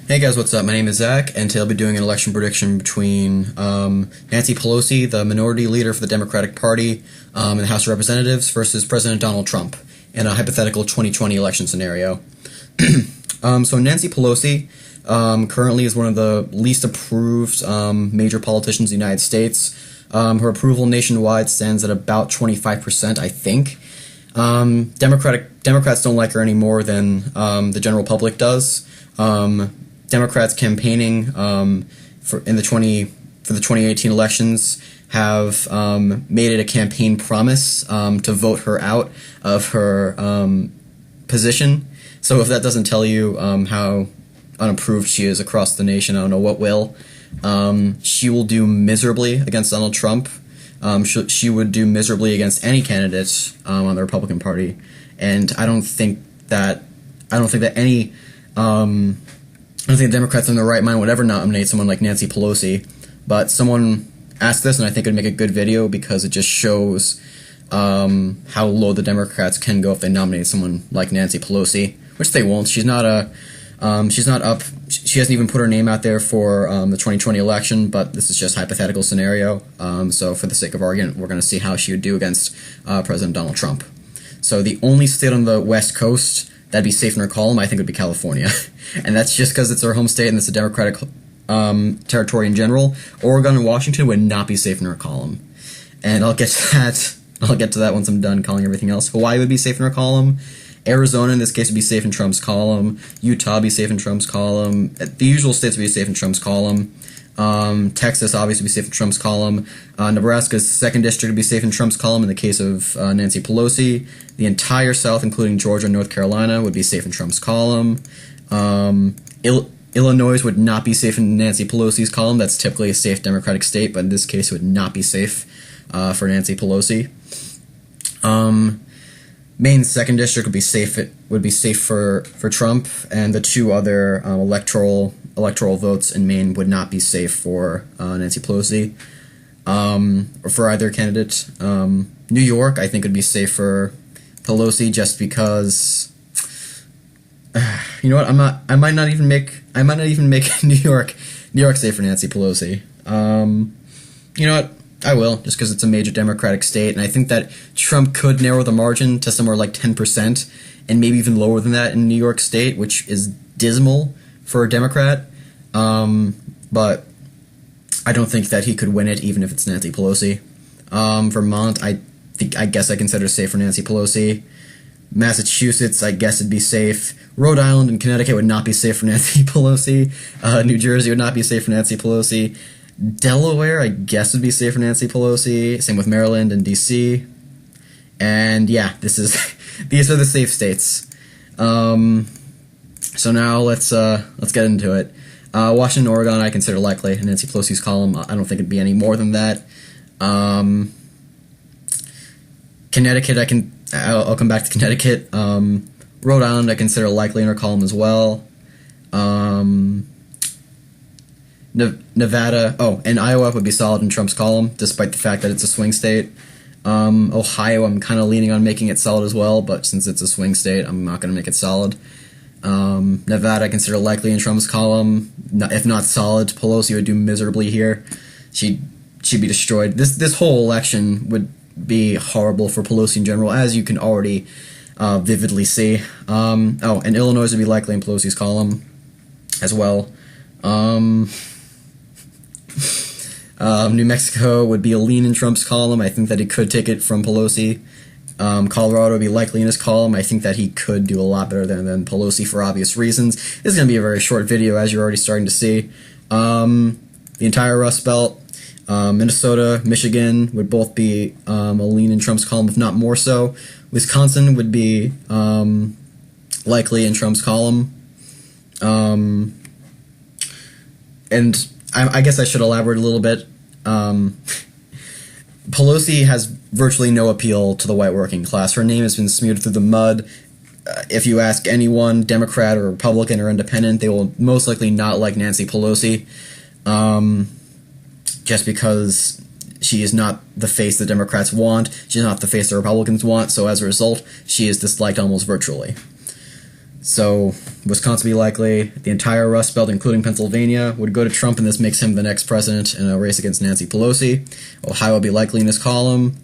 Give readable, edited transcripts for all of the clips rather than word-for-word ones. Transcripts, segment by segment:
Hey guys, what's up? My name is Zach, and today I'll be doing an election prediction between Nancy Pelosi, the minority leader for the Democratic Party in the House of Representatives, versus President Donald Trump in a hypothetical 2020 election scenario. So Nancy Pelosi currently is one of the least approved major politicians in the United States. Her approval nationwide stands at about 25%, I think. Democrats don't like her any more than the general public does. Democrats campaigning for the 2018 elections have made it a campaign promise to vote her out of her position. So if that doesn't tell you how unapproved she is across the nation, I don't know what will. She will do miserably against Donald Trump. She would do miserably against any candidate on the Republican Party, and I don't think that Democrats in their right mind would ever nominate someone like Nancy Pelosi. But someone asked this, and I think it would make a good video because it just shows how low the Democrats can go if they nominate someone like Nancy Pelosi, which they won't. She hasn't even put her name out there for the 2020 election, but this is just a hypothetical scenario. So for the sake of argument, we're going to see how she would do against President Donald Trump. So the only state on the West Coast that'd be safe in her column, I think, would be California. And that's just because it's her home state and it's a Democratic territory in general. Oregon and Washington would not be safe in her column. And I'll get to that. I'll get to that once I'm done calling everything else. Hawaii would be safe in her column. Arizona, in this case, would be safe in Trump's column. Utah would be safe in Trump's column. The usual states would be safe in Trump's column. Texas, obviously, would be safe in Trump's column. Nebraska's 2nd District would be safe in Trump's column in the case of Nancy Pelosi. The entire South, including Georgia and North Carolina, would be safe in Trump's column. Illinois would not be safe in Nancy Pelosi's column. That's typically a safe Democratic state, but in this case, it would not be safe for Nancy Pelosi. Maine's 2nd District would be safe for Trump, and the two other electoral votes in Maine would not be safe for Nancy Pelosi or for either candidate. New York, I think, would be safe for Pelosi just because. You know what? I might not even make New York safe for Nancy Pelosi. You know what? I will, just because it's a major Democratic state, and I think that Trump could narrow the margin to somewhere like 10%, and maybe even lower than that in New York State, which is dismal for a Democrat. But I don't think that he could win it, even if it's Nancy Pelosi. Vermont, I guess I consider safe for Nancy Pelosi. Massachusetts, I guess it'd be safe. Rhode Island and Connecticut would not be safe for Nancy Pelosi. New Jersey would not be safe for Nancy Pelosi. Delaware, I guess, would be safe for Nancy Pelosi. Same with Maryland and D.C. And yeah, these are the safe states. So now let's get into it. Washington, Oregon, I consider likely in Nancy Pelosi's column. I don't think it'd be any more than that. Connecticut, I'll come back to Connecticut. Rhode Island, I consider likely in her column as well. Nevada, and Iowa would be solid in Trump's column, despite the fact that it's a swing state. Ohio, I'm kind of leaning on making it solid as well, but since it's a swing state, I'm not going to make it solid. Nevada, I consider likely in Trump's column. If not solid, Pelosi would do miserably here. She'd be destroyed. This whole election would be horrible for Pelosi in general, as you can already vividly see. And Illinois would be likely in Pelosi's column as well. New Mexico would be a lean in Trump's column. I think that he could take it from Pelosi. Colorado would be likely in his column. I think that he could do a lot better than Pelosi for obvious reasons. This is going to be a very short video, as you're already starting to see. The entire Rust Belt, Minnesota, Michigan would both be a lean in Trump's column, if not more so. Wisconsin would be likely in Trump's column. And I guess I should elaborate a little bit. Pelosi has virtually no appeal to the white working class. Her name has been smeared through the mud. If you ask anyone, Democrat or Republican or Independent, they will most likely not like Nancy Pelosi, just because she is not the face the Democrats want. She's not the face the Republicans want. So as a result, she is disliked almost virtually. So Wisconsin would be likely. The entire Rust Belt, including Pennsylvania, would go to Trump, and this makes him the next president in a race against Nancy Pelosi. Ohio would be likely in this column.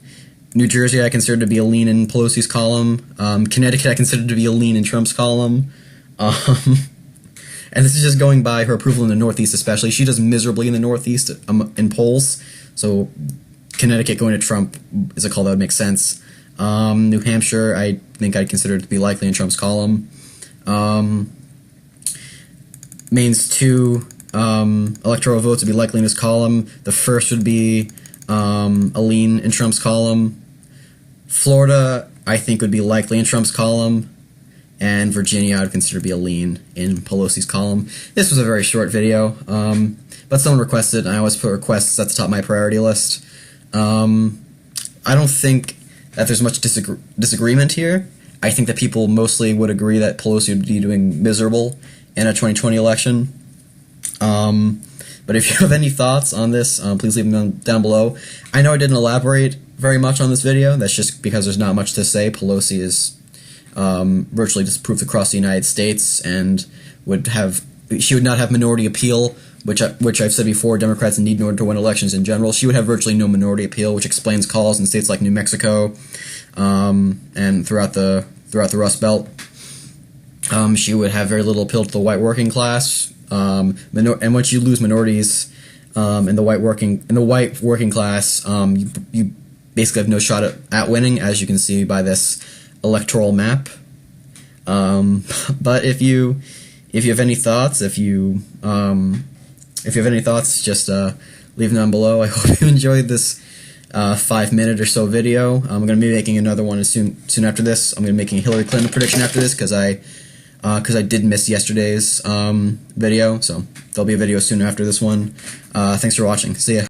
New Jersey I consider to be a lean in Pelosi's column. Connecticut I consider to be a lean in Trump's column. And this is just going by her approval in the Northeast especially. She does miserably in the Northeast in polls. So Connecticut going to Trump is a call that would make sense. New Hampshire I think I'd consider to be likely in Trump's column. Maine's 2 electoral votes would be likely in his column. The first would be a lean in Trump's column. Florida, I think, would be likely in Trump's column. And Virginia, I would consider to be a lean in Pelosi's column. This was a very short video, but someone requested, and I always put requests at the top of my priority list. I don't think that there's much disagreement here. I think that people mostly would agree that Pelosi would be doing miserable in a 2020 election. But if you have any thoughts on this, please leave them down below. I know I didn't elaborate very much on this video. That's just because there's not much to say. Pelosi is virtually disapproved across the United States, and she would not have minority appeal, which I've said before, Democrats need in order to win elections in general. She would have virtually no minority appeal, which explains calls in states like New Mexico and throughout the Rust Belt. She would have very little appeal to the white working class, and once you lose minorities in the white working class, you basically have no shot at winning, as you can see by this electoral map. But if you have any thoughts, just leave them down below. I hope you enjoyed this 5-minute or so video. I'm going to be making another one soon after this. I'm going to be making a Hillary Clinton prediction after this because I did miss yesterday's video, so there'll be a video soon after this one. Thanks for watching. See ya.